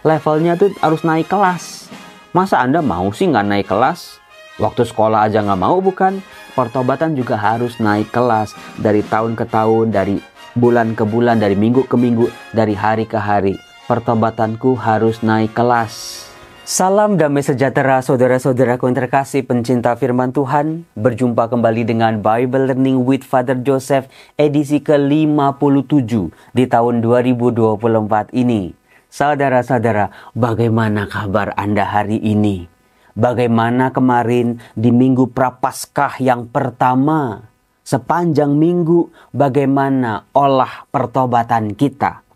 levelnya tuh harus naik kelas. Masa Anda mau sih nggak naik kelas? Waktu sekolah aja nggak mau bukan? Pertobatan juga harus naik kelas dari tahun ke tahun, dari bulan ke bulan, dari minggu ke minggu, dari hari ke hari. Pertobatanku harus naik kelas. Salam damai sejahtera saudara-saudaraku yang terkasih pencinta firman Tuhan. Berjumpa kembali dengan Bible Learning with Father Joseph edisi ke-57 di tahun 2024 ini. Saudara-saudara, bagaimana kabar Anda hari ini? Bagaimana kemarin di minggu Prapaskah yang pertama? Sepanjang minggu bagaimana olah pertobatan kita?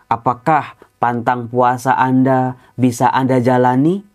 Apakah pantang puasa Anda bisa Anda jalani?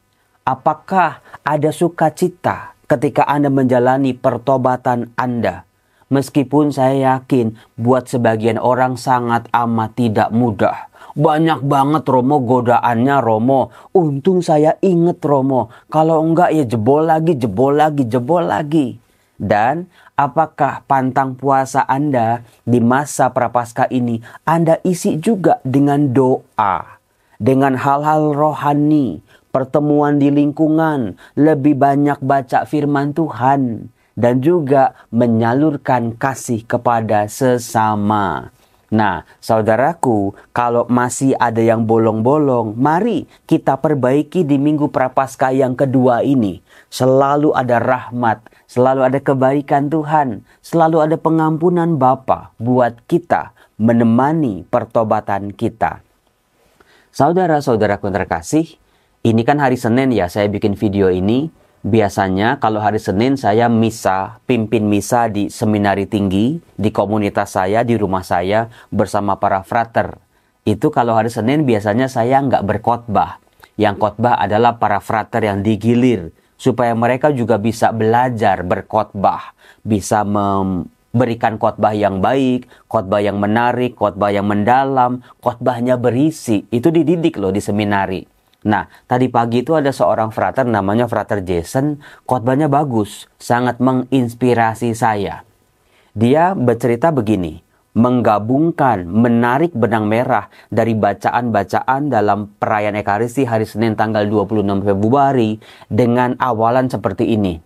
Apakah ada sukacita ketika Anda menjalani pertobatan Anda? Meskipun saya yakin buat sebagian orang sangat amat tidak mudah. Banyak banget Romo godaannya Romo. Untung saya inget Romo. Kalau enggak ya jebol lagi. Dan apakah pantang puasa Anda di masa Prapaskah ini Anda isi juga dengan doa, dengan hal-hal rohani, pertemuan di lingkungan, lebih banyak baca firman Tuhan, dan juga menyalurkan kasih kepada sesama. Nah, saudaraku, kalau masih ada yang bolong-bolong, mari kita perbaiki di minggu Prapaskah yang kedua ini. Selalu ada rahmat, selalu ada kebaikan Tuhan, selalu ada pengampunan Bapa buat kita menemani pertobatan kita. Saudara-saudaraku yang terkasih, ini kan hari Senin ya saya bikin video ini. Biasanya kalau hari Senin saya pimpin misa di seminari tinggi, di komunitas saya, di rumah saya bersama para frater. Itu kalau hari Senin biasanya saya nggak berkhotbah. Yang khotbah adalah para frater yang digilir. Supaya mereka juga bisa belajar berkhotbah. Bisa memberikan khotbah yang baik, khotbah yang menarik, khotbah yang mendalam, khotbahnya berisi. Itu dididik loh di seminari. Nah, tadi pagi itu ada seorang frater namanya Frater Jason, khotbahnya bagus, sangat menginspirasi saya. Dia bercerita begini, menggabungkan, menarik benang merah dari bacaan-bacaan dalam perayaan Ekaristi hari Senin tanggal 26 Februari dengan awalan seperti ini.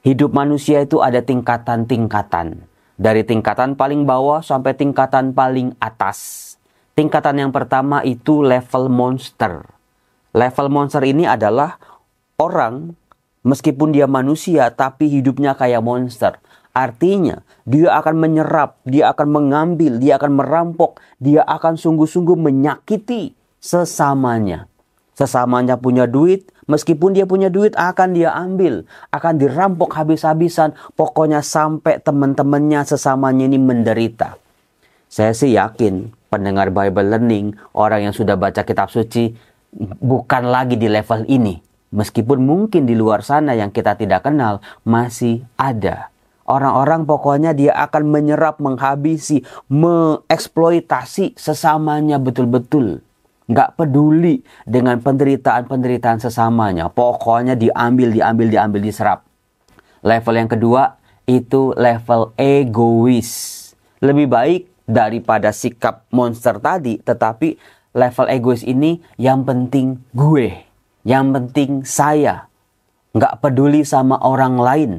Hidup manusia itu ada tingkatan-tingkatan, dari tingkatan paling bawah sampai tingkatan paling atas. Tingkatan yang pertama itu level monster. Level monster ini adalah orang meskipun dia manusia tapi hidupnya kayak monster. Artinya dia akan menyerap, dia akan mengambil, dia akan merampok, dia akan sungguh-sungguh menyakiti sesamanya. Sesamanya punya duit, meskipun dia punya duit akan dia ambil, akan dirampok habis-habisan, pokoknya sampai teman-temannya sesamanya ini menderita. Saya sih yakin pendengar Bible Learning, orang yang sudah baca kitab suci, bukan lagi di level ini. Meskipun mungkin di luar sana yang kita tidak kenal masih ada. Orang-orang pokoknya dia akan menyerap, menghabisi, mengeksploitasi sesamanya betul-betul. Nggak peduli dengan penderitaan-penderitaan sesamanya. Pokoknya diambil, diserap. Level yang kedua itu level egois. Lebih baik daripada sikap monster tadi, tetapi level egois ini yang penting gue, yang penting saya. Nggak peduli sama orang lain.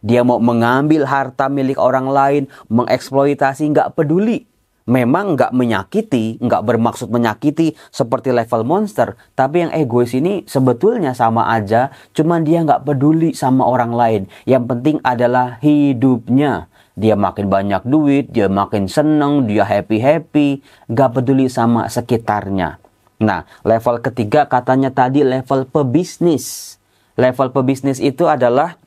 Dia mau mengambil harta milik orang lain, mengeksploitasi, nggak peduli. Memang nggak menyakiti, nggak bermaksud menyakiti seperti level monster. Tapi yang egois ini sebetulnya sama aja, cuman dia nggak peduli sama orang lain. Yang penting adalah hidupnya. Dia makin banyak duit, dia makin seneng, dia happy-happy, gak peduli sama sekitarnya. Nah, level ketiga katanya tadi level pebisnis. Level pebisnis itu adalah,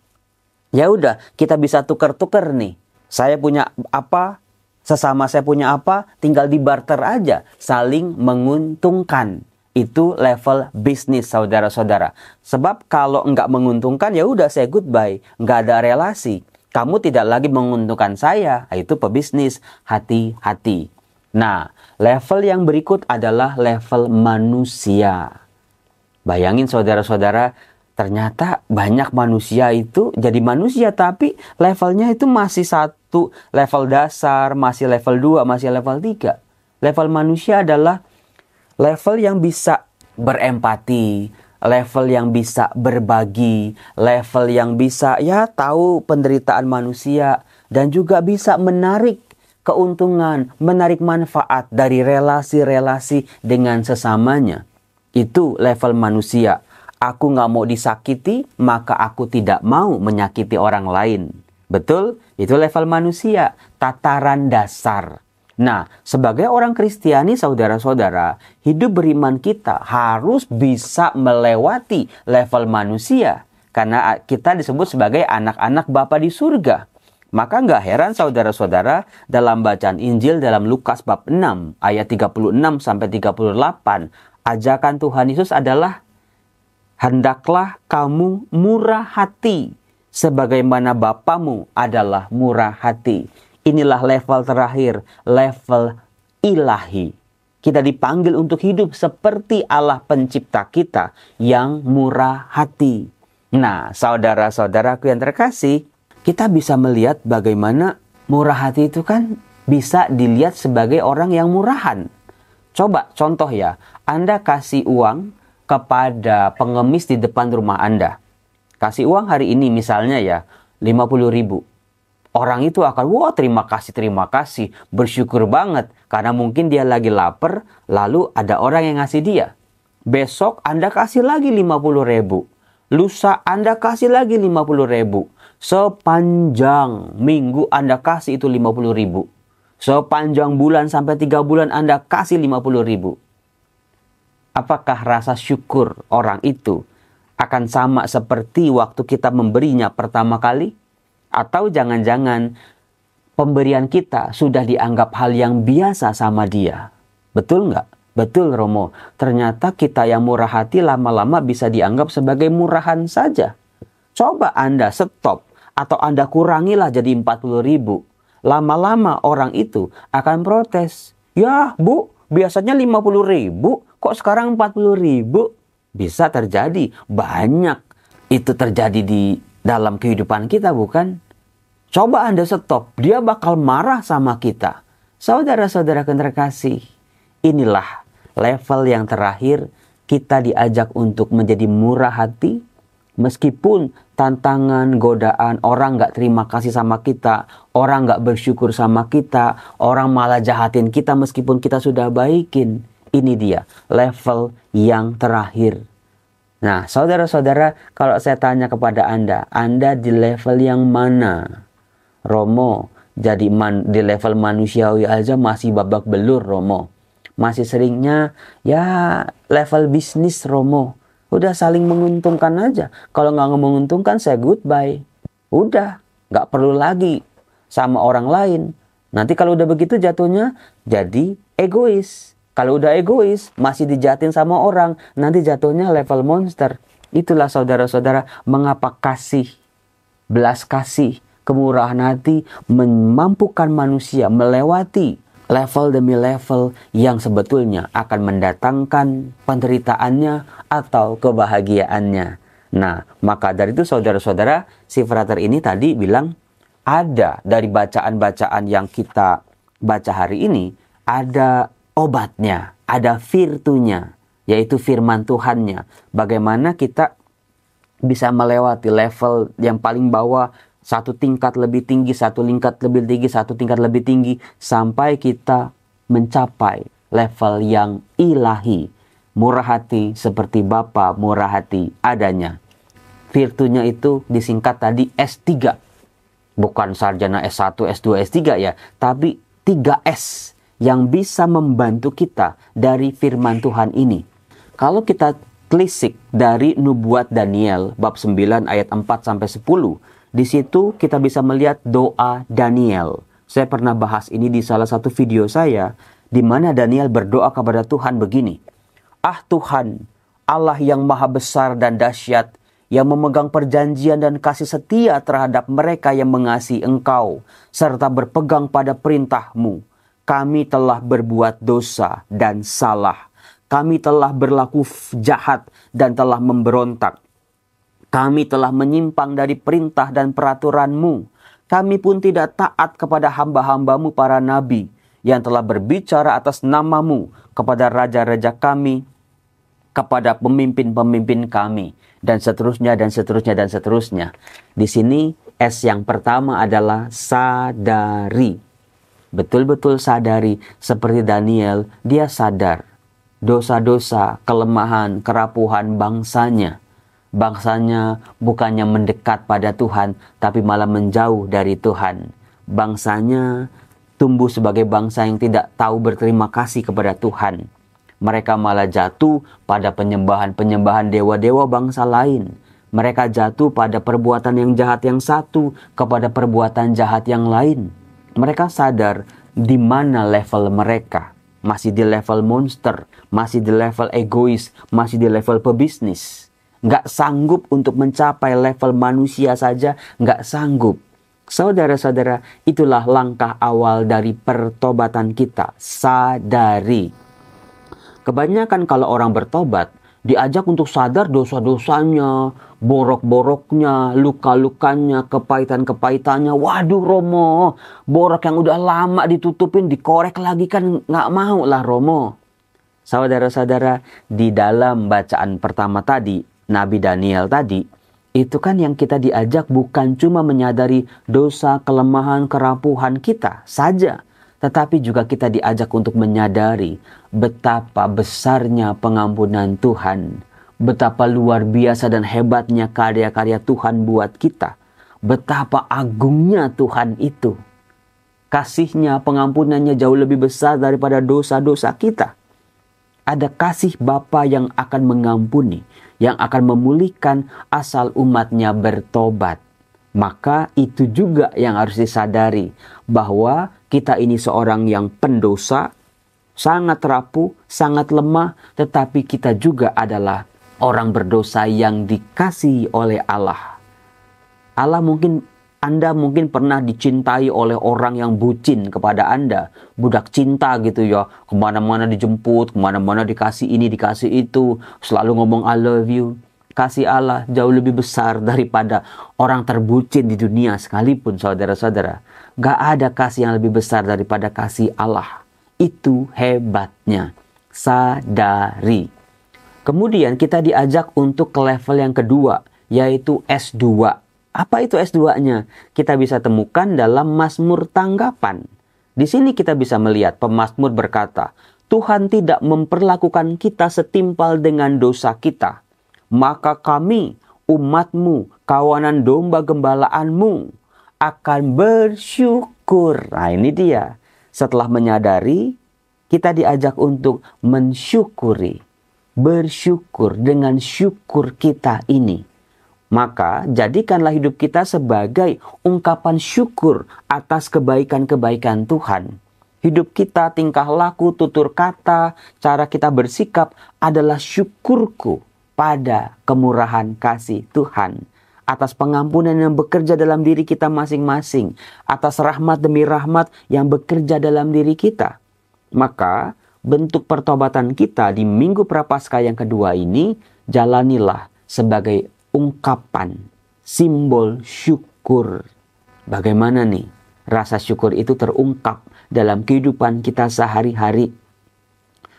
ya udah kita bisa tuker-tuker nih. Saya punya apa, sesama saya punya apa, tinggal dibarter aja, saling menguntungkan. Itu level bisnis saudara-saudara. Sebab kalau nggak menguntungkan ya udah saya goodbye, nggak ada relasi. Kamu tidak lagi menguntungkan saya, itu pebisnis, hati-hati. Nah, level yang berikut adalah level manusia. Bayangin saudara-saudara, ternyata banyak manusia itu jadi manusia, tapi levelnya itu masih satu, level dasar, masih level 2, masih level 3. Level manusia adalah level yang bisa berempati, level yang bisa berbagi, level yang bisa tahu penderitaan manusia, dan juga bisa menarik keuntungan, menarik manfaat dari relasi-relasi dengan sesamanya. Itu level manusia. Aku nggak mau disakiti, maka aku tidak mau menyakiti orang lain. Betul? Itu level manusia, tataran dasar. Nah, sebagai orang Kristiani, saudara-saudara, hidup beriman kita harus bisa melewati level manusia. Karena kita disebut sebagai anak-anak Bapa di surga. Maka nggak heran saudara-saudara, dalam bacaan Injil dalam Lukas bab 6 ayat 36 sampai 38, ajakan Tuhan Yesus adalah, hendaklah kamu murah hati, sebagaimana Bapamu adalah murah hati. Inilah level terakhir, level ilahi. Kita dipanggil untuk hidup seperti Allah pencipta kita yang murah hati. Nah, saudara-saudaraku yang terkasih, kita bisa melihat bagaimana murah hati itu kan bisa dilihat sebagai orang yang murahan. Coba contoh ya, Anda kasih uang kepada pengemis di depan rumah Anda. Kasih uang hari ini misalnya 50.000. Orang itu akan, wah terima kasih, bersyukur banget. Karena mungkin dia lagi lapar, lalu ada orang yang ngasih dia. Besok Anda kasih lagi 50.000. Lusa Anda kasih lagi 50.000. Sepanjang minggu Anda kasih itu 50.000. Sepanjang bulan sampai 3 bulan Anda kasih 50.000. Apakah rasa syukur orang itu akan sama seperti waktu kita memberinya pertama kali? Atau jangan-jangan pemberian kita sudah dianggap hal yang biasa sama dia? Betul nggak? Betul Romo. Ternyata kita yang murah hati lama-lama bisa dianggap sebagai murahan saja. Coba Anda stop atau Anda kurangilah jadi 40.000. Lama-lama orang itu akan protes. Ya Bu, biasanya 50.000. Kok sekarang 40.000? Bisa terjadi. Banyak itu terjadi di dalam kehidupan kita, bukan? Coba Anda stop. Dia bakal marah sama kita. Saudara-saudara yang terkasih, inilah level yang terakhir. Kita diajak untuk menjadi murah hati. Meskipun tantangan, godaan, orang gak terima kasih sama kita, orang gak bersyukur sama kita, orang malah jahatin kita meskipun kita sudah baikin. Ini dia level yang terakhir. Nah, saudara-saudara, kalau saya tanya kepada Anda di level yang mana? Romo, jadi di level manusiawi aja masih babak belur, Romo. Masih seringnya level bisnis, Romo. Udah saling menguntungkan aja. Kalau nggak menguntungkan, saya goodbye. Udah, nggak perlu lagi sama orang lain. Nanti kalau udah begitu jatuhnya jadi egois. Kalau udah egois, masih dijahatin sama orang, nanti jatuhnya level monster. Itulah saudara-saudara, mengapa kasih, belas kasih, kemurahan hati memampukan manusia melewati level demi level yang sebetulnya akan mendatangkan penderitaannya atau kebahagiaannya. Nah, maka dari itu saudara-saudara, si frater ini tadi bilang, ada dari bacaan-bacaan yang kita baca hari ini, ada obatnya, ada virtunya, yaitu firman Tuhannya. Bagaimana kita bisa melewati level yang paling bawah, satu tingkat lebih tinggi, satu tingkat lebih tinggi, satu tingkat lebih tinggi, sampai kita mencapai level yang ilahi. Murah hati seperti Bapa murah hati adanya. Virtunya itu disingkat tadi S3. Bukan sarjana S1, S2, S3 tapi 3S. Yang bisa membantu kita dari firman Tuhan ini. Kalau kita telisik dari nubuat Daniel bab 9 ayat 4 sampai 10, di situ kita bisa melihat doa Daniel. Saya pernah bahas ini di salah satu video saya, di mana Daniel berdoa kepada Tuhan begini. Ah Tuhan, Allah yang maha besar dan dahsyat, yang memegang perjanjian dan kasih setia terhadap mereka yang mengasihi Engkau, serta berpegang pada perintah-Mu. Kami telah berbuat dosa dan salah. Kami telah berlaku jahat dan telah memberontak. Kami telah menyimpang dari perintah dan peraturan-Mu. Kami pun tidak taat kepada hamba-hamba-Mu para nabi yang telah berbicara atas nama-Mu kepada raja-raja kami kepada pemimpin-pemimpin kami, dan seterusnya, dan seterusnya, dan seterusnya. Di sini S yang pertama adalah sadari. Betul-betul sadari, seperti Daniel, dia sadar dosa-dosa, kelemahan, kerapuhan bangsanya. Bangsanya bukannya mendekat pada Tuhan, tapi malah menjauh dari Tuhan. Bangsanya tumbuh sebagai bangsa yang tidak tahu berterima kasih kepada Tuhan. Mereka malah jatuh pada penyembahan-penyembahan dewa-dewa bangsa lain. Mereka jatuh pada perbuatan yang jahat yang satu kepada perbuatan jahat yang lain. Mereka sadar di mana level mereka. Masih di level monster, masih di level egois, masih di level pebisnis. Nggak sanggup untuk mencapai level manusia saja, nggak sanggup. Saudara-saudara, itulah langkah awal dari pertobatan kita. Sadari. Kebanyakan kalau orang bertobat, diajak untuk sadar dosa-dosanya, borok-boroknya, luka-lukanya, kepahitan-kepahitannya. Waduh Romo, borok yang udah lama ditutupin, dikorek lagi kan nggak mau lah Romo. Saudara-saudara, di dalam bacaan pertama tadi, Nabi Daniel tadi, itu kan yang kita diajak bukan cuma menyadari dosa, kelemahan, kerapuhan kita saja. Tetapi juga kita diajak untuk menyadari betapa besarnya pengampunan Tuhan. Betapa luar biasa dan hebatnya karya-karya Tuhan buat kita. Betapa agungnya Tuhan itu. Kasihnya, pengampunannya jauh lebih besar daripada dosa-dosa kita. Ada kasih Bapa yang akan mengampuni, yang akan memulihkan asal umatnya bertobat. Maka itu juga yang harus disadari, bahwa kita ini seorang yang pendosa, sangat rapuh, sangat lemah, tetapi kita juga adalah orang berdosa yang dikasihi oleh Allah. Anda mungkin pernah dicintai oleh orang yang bucin kepada Anda. Budak cinta gitu ya. Kemana-mana dijemput, kemana-mana dikasih ini, dikasih itu. Selalu ngomong I love you. Kasih Allah jauh lebih besar daripada orang terbucin di dunia sekalipun, saudara-saudara. Gak ada kasih yang lebih besar daripada kasih Allah. Itu hebatnya. Sadari. Kemudian kita diajak untuk ke level yang kedua, yaitu S2. Apa itu S2-nya? Kita bisa temukan dalam Mazmur tanggapan. Di sini kita bisa melihat pemazmur berkata, Tuhan tidak memperlakukan kita setimpal dengan dosa kita. Maka kami, umat-Mu, kawanan domba gembalaanmu, akan bersyukur. Nah ini dia. Setelah menyadari, kita diajak untuk mensyukuri. Bersyukur dengan syukur kita ini. Maka jadikanlah hidup kita sebagai ungkapan syukur atas kebaikan-kebaikan Tuhan. Hidup kita, tingkah laku, tutur kata, cara kita bersikap adalah syukurku pada kemurahan kasih Tuhan. Atas pengampunan yang bekerja dalam diri kita masing-masing. Atas rahmat demi rahmat yang bekerja dalam diri kita. Maka bentuk pertobatan kita di Minggu Prapaskah yang kedua ini, jalanilah sebagai ungkapan, simbol syukur. Bagaimana nih rasa syukur itu terungkap dalam kehidupan kita sehari-hari?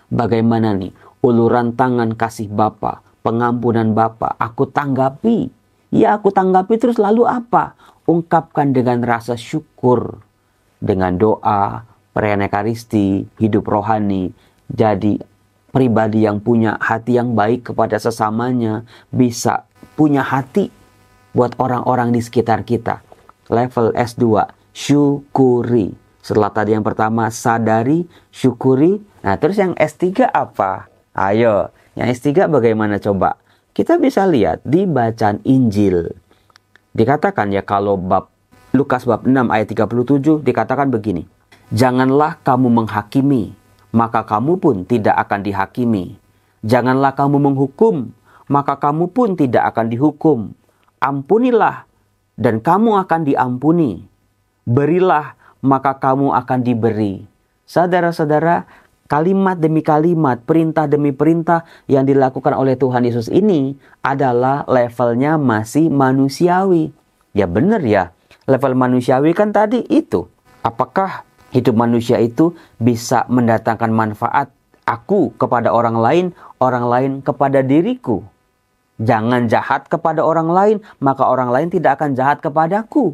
Bagaimana nih uluran tangan kasih Bapa, pengampunan Bapa, aku tanggapi. Ya aku tanggapi terus lalu apa? Ungkapkan dengan rasa syukur. Dengan doa, perayaan Ekaristi, hidup rohani. Jadi pribadi yang punya hati yang baik kepada sesamanya, bisa punya hati buat orang-orang di sekitar kita. Level S2, syukuri. Setelah tadi yang pertama, sadari, syukuri. Nah, terus yang S3 apa? Ayo, yang S3 bagaimana coba? Kita bisa lihat di bacaan Injil. Dikatakan ya kalau Lukas bab 6 ayat 37 dikatakan begini. Janganlah kamu menghakimi, maka kamu pun tidak akan dihakimi. Janganlah kamu menghukum, maka kamu pun tidak akan dihukum. Ampunilah, dan kamu akan diampuni. Berilah, maka kamu akan diberi. Saudara-saudara, kalimat demi kalimat, perintah demi perintah yang dilakukan oleh Tuhan Yesus ini adalah levelnya masih manusiawi. Ya benar ya, level manusiawi kan tadi itu. Apakah hidup manusia itu bisa mendatangkan manfaat Aku kepada orang lain kepada diriku. Jangan jahat kepada orang lain, maka orang lain tidak akan jahat kepadaku.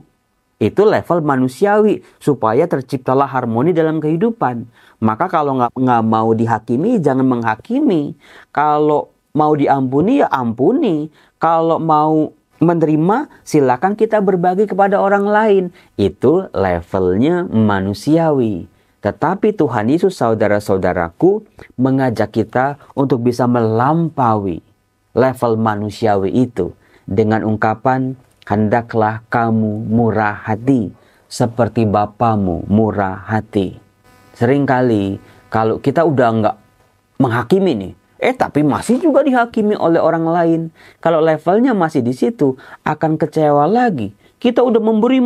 Itu level manusiawi, supaya terciptalah harmoni dalam kehidupan. Maka kalau nggak mau dihakimi, jangan menghakimi. Kalau mau diampuni, ya ampuni. Kalau mau menerima, silakan kita berbagi kepada orang lain. Itu levelnya manusiawi. Tetapi Tuhan Yesus, saudara-saudaraku, mengajak kita untuk bisa melampaui level manusiawi itu dengan ungkapan, hendaklah kamu murah hati seperti Bapamu murah hati. Seringkali kalau kita udah nggak menghakimi nih, tapi masih juga dihakimi oleh orang lain. Kalau levelnya masih di situ, akan kecewa lagi. Kita udah memberi,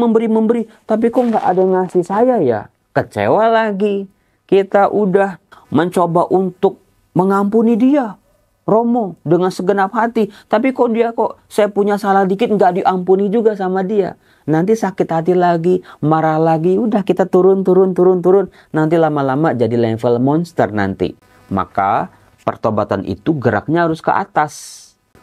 tapi kok nggak ada yang ngasih saya ya? Kecewa lagi. Kita udah mencoba untuk mengampuni dia, Romo, dengan segenap hati. Tapi kok saya punya salah dikit nggak diampuni juga sama dia. Nanti sakit hati lagi, marah lagi. Udah kita turun. Nanti lama-lama jadi level monster nanti. Maka pertobatan itu geraknya harus ke atas.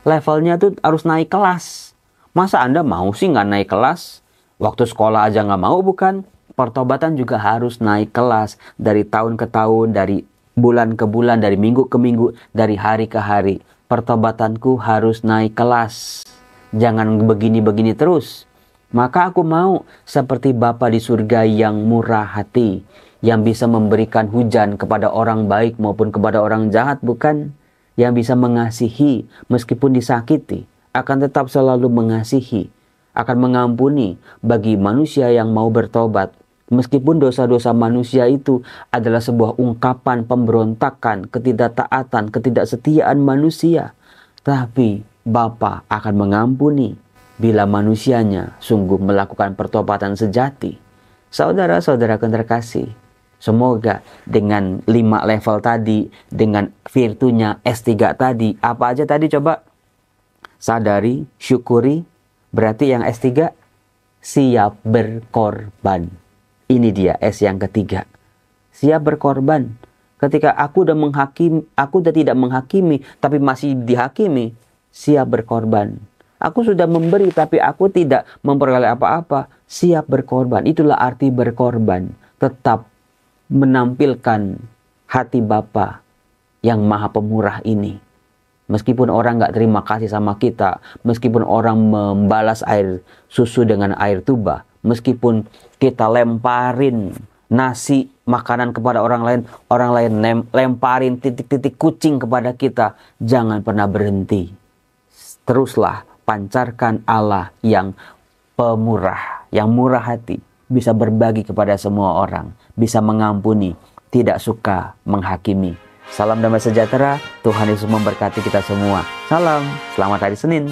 Levelnya tuh harus naik kelas. Masa Anda mau sih nggak naik kelas? Waktu sekolah aja nggak mau, bukan? Pertobatan juga harus naik kelas. Dari tahun ke tahun, dari bulan ke bulan, dari minggu ke minggu, dari hari ke hari. Pertobatanku harus naik kelas. Jangan begini-begini terus. Maka aku mau seperti Bapa di surga yang murah hati, yang bisa memberikan hujan kepada orang baik maupun kepada orang jahat, bukan? Yang bisa mengasihi meskipun disakiti, akan tetap selalu mengasihi, akan mengampuni bagi manusia yang mau bertobat. Meskipun dosa-dosa manusia itu adalah sebuah ungkapan pemberontakan, ketidaktaatan, ketidaksetiaan manusia, tapi Bapa akan mengampuni bila manusianya sungguh melakukan pertobatan sejati. Saudara-saudara terkasih, semoga dengan 5 level tadi, dengan virtunya S3 tadi, apa aja tadi coba? Sadari, syukuri, berarti yang S3, siap berkorban. Ini dia S yang ketiga. Siap berkorban. Ketika aku udah tidak menghakimi, tapi masih dihakimi, siap berkorban. Aku sudah memberi, tapi aku tidak memperoleh apa-apa, siap berkorban. Itulah arti berkorban. Tetap menampilkan hati Bapa yang Maha Pemurah ini. Meskipun orang nggak terima kasih sama kita, meskipun orang membalas air susu dengan air tuba, meskipun kita lemparin nasi makanan kepada orang lain lemparin titik-titik kucing kepada kita, jangan pernah berhenti. Teruslah pancarkan Allah yang pemurah, yang murah hati, bisa berbagi kepada semua orang, bisa mengampuni, tidak suka menghakimi. Salam damai sejahtera, Tuhan Yesus memberkati kita semua. Salam, selamat hari Senin.